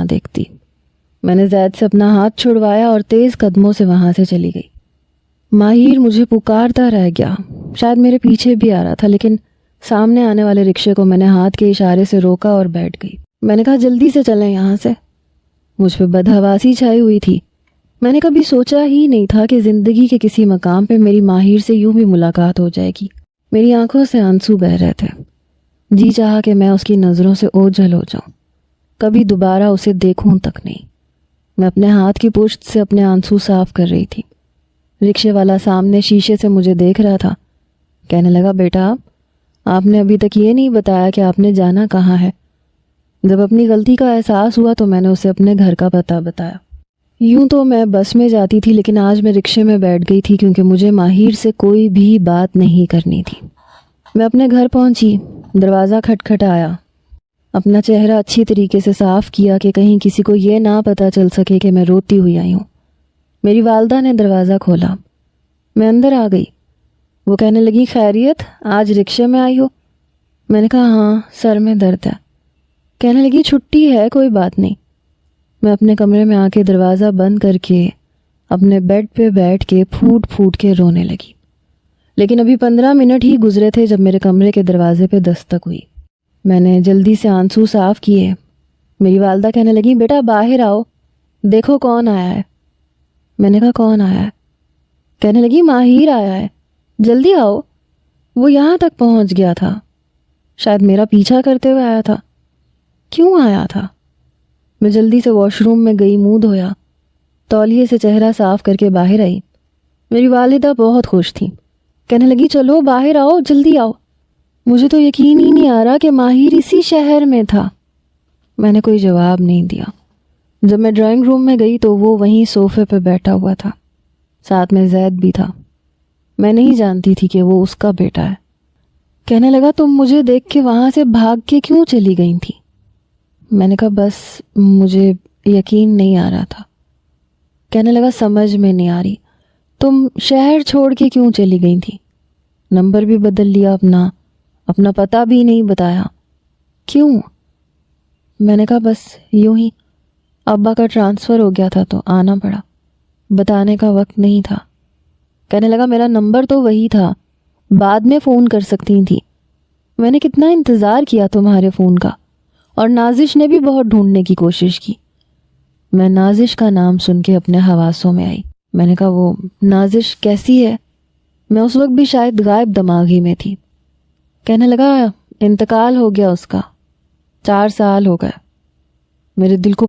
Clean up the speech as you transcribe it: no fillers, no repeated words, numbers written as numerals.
دیکھتی۔ میں نے زید سے اپنا ہاتھ چھڑوایا اور تیز قدموں سے وہاں سے چلی گئی۔ ماہر مجھے پکارتا رہ گیا، شاید میرے پیچھے بھی آ رہا تھا، لیکن سامنے آنے والے رکشے کو میں نے ہاتھ کے اشارے سے روکا اور بیٹھ گئی۔ میں نے کہا جلدی سے چلیں یہاں سے۔ مجھ پہ بدحواسی چھائی ہوئی تھی۔ میں نے کبھی سوچا ہی نہیں تھا کہ زندگی کے کسی مقام پہ میری ماہر سے یوں بھی ملاقات ہو جائے گی۔ میری آنکھوں سے آنسو بہہ رہے تھے۔ جی چاہا کہ میں اس کی نظروں سے اوجھل ہو جاؤں، کبھی دوبارہ اسے دیکھوں تک نہیں۔ میں اپنے ہاتھ کی پشت سے اپنے آنسو صاف کر رہی تھی۔ رکشے والا سامنے شیشے سے مجھے دیکھ رہا تھا۔ کہنے لگا، بیٹا آپ نے ابھی تک یہ نہیں بتایا کہ آپ نے جانا کہاں ہے۔ جب اپنی غلطی کا احساس ہوا تو میں نے اسے اپنے گھر کا پتہ بتایا۔ یوں تو میں بس میں جاتی تھی، لیکن آج میں رکشے میں بیٹھ گئی تھی کیونکہ مجھے ماہر سے کوئی بھی بات نہیں کرنی تھی۔ میں اپنے گھر پہنچی، دروازہ کھٹکھٹایا، اپنا چہرہ اچھی طریقے سے صاف کیا کہ کہیں کسی کو یہ نہ پتہ چل سکے کہ میں روتی ہوئی آئی ہوں۔ میری والدہ نے دروازہ کھولا، میں اندر آ گئی۔ وہ کہنے لگی، خیریت، آج رکشے میں آئی ہو؟ میں نے کہا ہاں، سر میں درد ہے۔ کہنے لگی چھٹی ہے، کوئی بات نہیں۔ میں اپنے کمرے میں آ کے دروازہ بند کر کے اپنے بیڈ پہ بیٹھ کے پھوٹ پھوٹ کے رونے لگی۔ لیکن ابھی 15 منٹ ہی گزرے تھے جب میرے کمرے کے دروازے پہ دستک ہوئی۔ میں نے جلدی سے آنسو صاف کیے۔ میری والدہ کہنے لگی، بیٹا باہر آؤ، دیکھو کون آیا ہے۔ میں نے کہا کون آیا ہے؟ کہنے لگی ماہر آیا ہے، جلدی آؤ۔ وہ یہاں تک پہنچ گیا تھا، شاید میرا پیچھا کرتے ہوئے آیا تھا۔ کیوں آیا تھا؟ میں جلدی سے واش روم میں گئی، منہ دھویا، تولیے سے چہرہ صاف کر کے باہر آئی۔ میری والدہ بہت خوش تھیں، کہنے لگی چلو باہر آؤ، جلدی آؤ۔ مجھے تو یقین ہی نہیں آ رہا کہ ماہر اسی شہر میں تھا۔ میں نے کوئی جواب نہیں دیا۔ جب میں ڈرائنگ روم میں گئی تو وہ وہیں صوفے پہ بیٹھا ہوا تھا، ساتھ میں زید بھی تھا۔ میں نہیں جانتی تھی کہ وہ اس کا بیٹا ہے۔ کہنے لگا، تم مجھے دیکھ کے وہاں سے بھاگ کے کیوں چلی گئی تھی؟ میں نے کہا بس مجھے یقین نہیں آ رہا تھا۔ کہنے لگا سمجھ میں نہیں آ رہی، تم شہر چھوڑ کے کیوں چلی گئی تھی؟ نمبر بھی بدل لیا اپنا پتہ بھی نہیں بتایا، کیوں؟ میں نے کہا بس یوں ہی، ابا کا ٹرانسفر ہو گیا تھا تو آنا پڑا، بتانے کا وقت نہیں تھا۔ کہنے لگا میرا نمبر تو وہی تھا، بعد میں فون کر سکتی تھی، میں نے کتنا انتظار کیا تمہارے فون کا، اور نازش نے بھی بہت ڈھونڈنے کی کوشش کی۔ میں نازش کا نام سن کے اپنے حواسوں میں آئی۔ میں نے کہا وہ نازش کیسی ہے؟ میں اس وقت بھی شاید غائب دماغی میں تھی۔ کہنے لگا انتقال ہو گیا اس کا، 4 سال ہو گئے۔ میرے دل کو